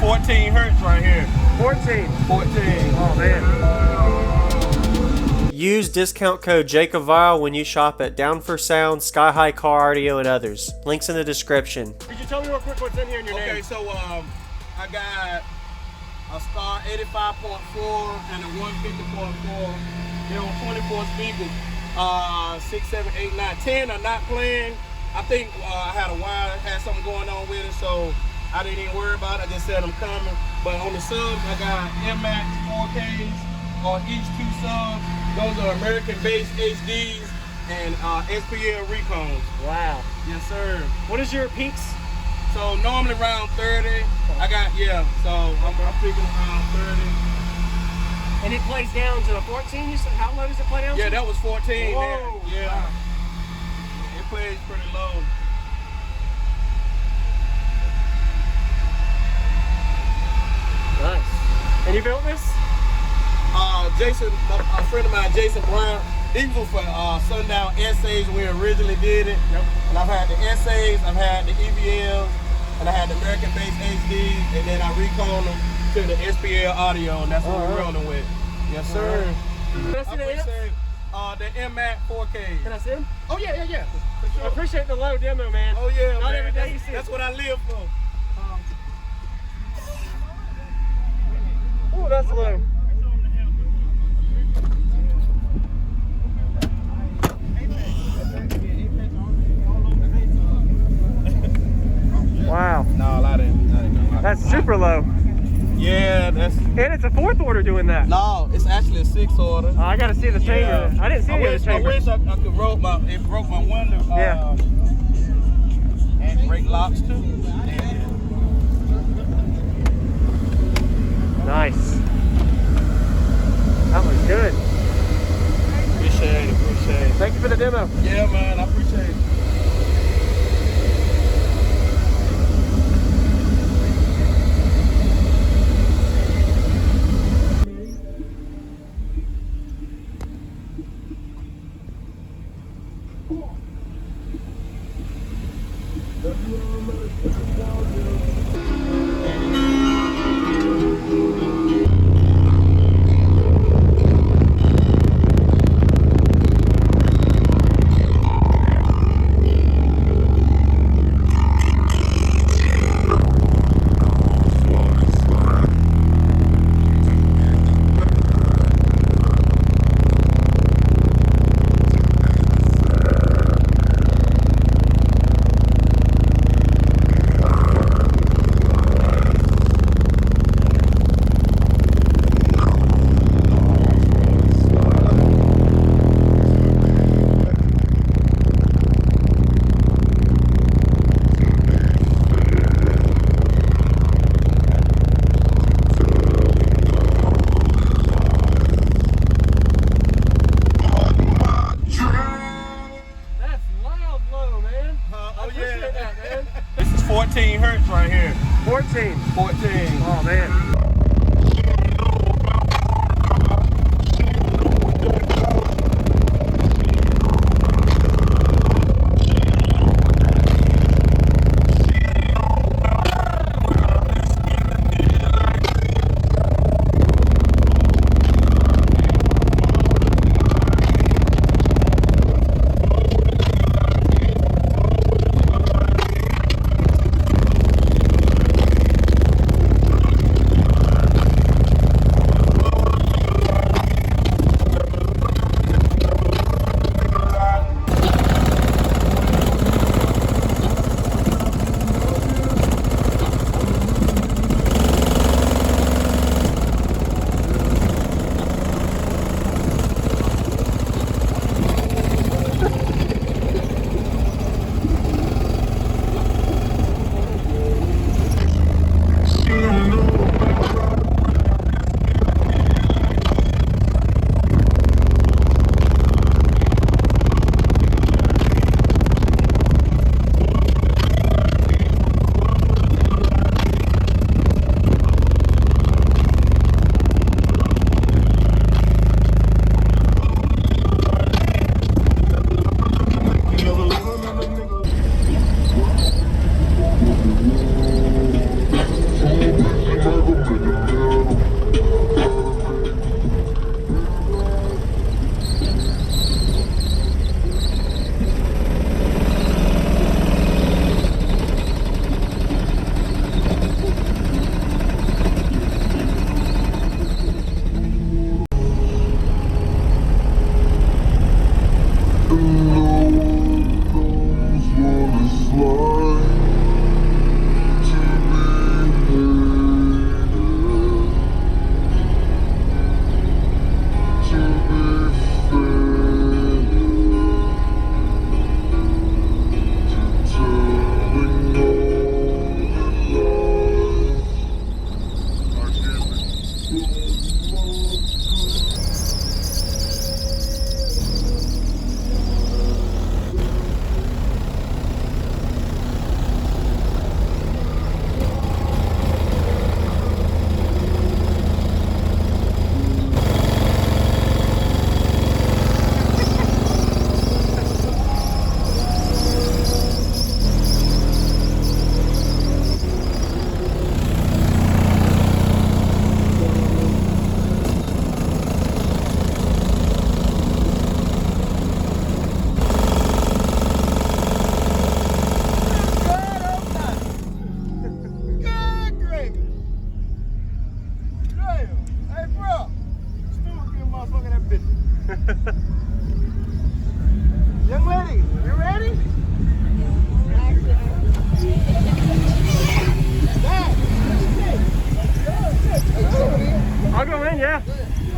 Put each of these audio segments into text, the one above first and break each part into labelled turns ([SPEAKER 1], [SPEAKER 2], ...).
[SPEAKER 1] 14 hertz right here.
[SPEAKER 2] 14.
[SPEAKER 1] 14.
[SPEAKER 2] Oh man.
[SPEAKER 3] Use discount code JACOBVILE when you shop at Down for Sound, Sky High Car Audio, and others. Links in the description.
[SPEAKER 2] Could you tell me real quick what's in here in your name?
[SPEAKER 1] Okay, so I got a Star 85.4 and a 150.4. They're on 24 speakers. 6, 7, 8, 9, 10 are not playing. I think I had a wire, had something going on with it, so I didn't even worry about it. I just said I'm coming. But on the subs, I got MX 4Ks on each 2 subs. Those are American-based HDs and SPL Recones.
[SPEAKER 2] Wow.
[SPEAKER 1] Yes, sir.
[SPEAKER 2] What is your peaks?
[SPEAKER 1] So normally around 30. I got, so I'm picking around 30.
[SPEAKER 2] And it plays down to a 14? You said, how low does it play down to?
[SPEAKER 1] Yeah, that was 14.
[SPEAKER 2] Whoa.
[SPEAKER 1] There. Yeah.
[SPEAKER 2] Wow.
[SPEAKER 1] It plays pretty low.
[SPEAKER 2] Nice. And you built this?
[SPEAKER 1] Jason, a friend of mine, Jason Brown, he was for Sundown Essays when we originally did it.
[SPEAKER 2] Yep.
[SPEAKER 1] And I've had the Essays, I've had the EVLs, and I had the American-based HDs, and then I recone them to the SPL Audio, and that's what we're rolling with. Yes, sir.
[SPEAKER 2] Can I see the amps?
[SPEAKER 1] The MAC 4K.
[SPEAKER 2] Can I see them?
[SPEAKER 1] Oh, yeah. For sure.
[SPEAKER 2] I appreciate the low demo, man.
[SPEAKER 1] Oh, yeah,
[SPEAKER 2] Not
[SPEAKER 1] man.
[SPEAKER 2] every day you see
[SPEAKER 1] That's
[SPEAKER 2] it.
[SPEAKER 1] what I live for.
[SPEAKER 2] Oh, that's low. Wow.
[SPEAKER 1] No, I didn't.
[SPEAKER 2] That's super low.
[SPEAKER 1] Yeah, that's...
[SPEAKER 2] And it's a 4th order doing that.
[SPEAKER 1] No, it's actually a 6 order.
[SPEAKER 2] Oh, I gotta see the chamber. I didn't see any of the chamber.
[SPEAKER 1] I wish I could roll it broke my window.
[SPEAKER 2] Yeah.
[SPEAKER 1] And brake locks too.
[SPEAKER 2] Nice. That was good.
[SPEAKER 1] Appreciate it.
[SPEAKER 2] Thank you for the demo.
[SPEAKER 1] Yeah, man, I appreciate it.
[SPEAKER 2] I appreciate that, man.
[SPEAKER 1] This is 14 hertz right here.
[SPEAKER 2] 14.
[SPEAKER 1] 14.
[SPEAKER 2] Oh, man.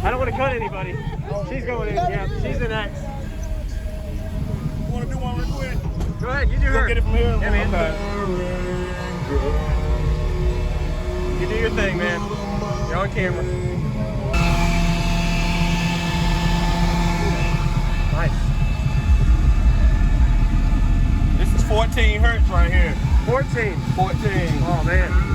[SPEAKER 2] I don't want to cut anybody. She's going in. Yeah, she's the next.
[SPEAKER 1] You want to do one real quick?
[SPEAKER 2] Go ahead, you do her.
[SPEAKER 1] Get it from here?
[SPEAKER 2] Yeah, man.
[SPEAKER 1] Okay.
[SPEAKER 2] You do your thing, man. You're on camera. Nice.
[SPEAKER 1] This is 14 hertz right here.
[SPEAKER 2] 14.
[SPEAKER 1] 14.
[SPEAKER 2] Oh, man.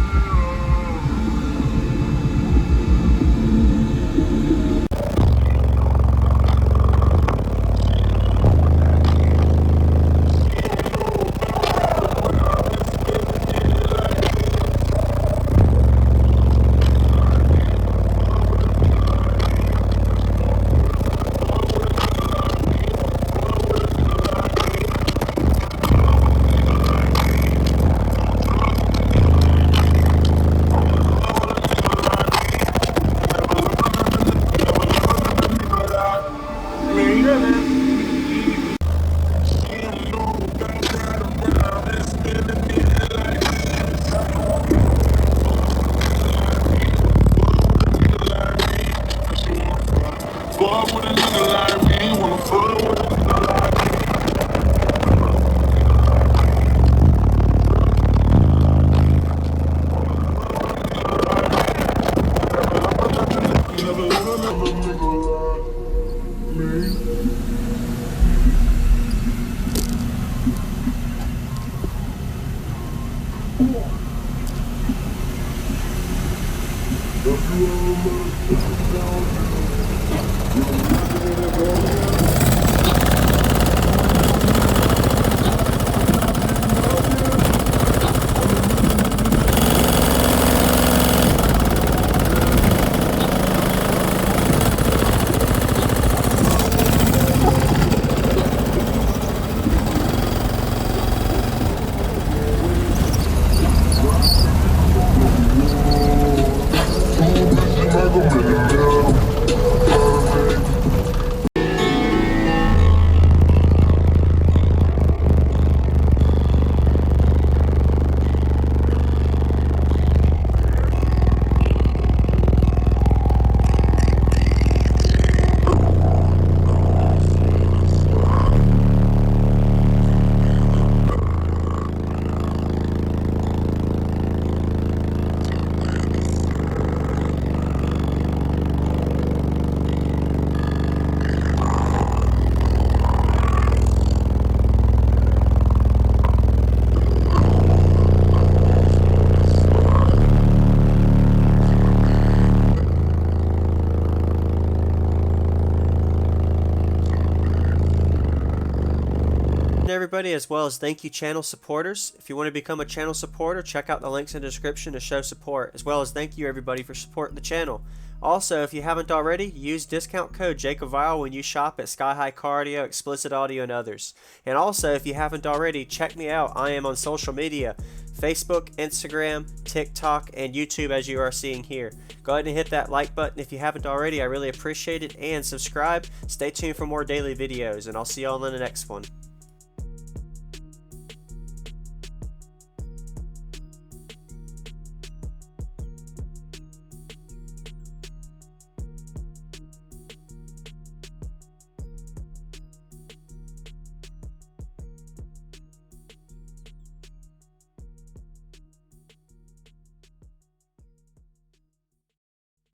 [SPEAKER 3] Everybody, as well as thank you channel supporters. If you want to become a channel supporter, check out the links in the description to show support, as well as thank you everybody for supporting the channel. Also, if you haven't already, use discount code JACOVILE when you shop at Sky High Cardio, Explicit Audio, and others. And also, if you haven't already, check me out. I am on social media, Facebook, Instagram, TikTok, and YouTube, as you are seeing here. Go ahead and hit that like button if you haven't already. I really appreciate it. And subscribe. Stay tuned for more daily videos, and I'll see you all in the next one.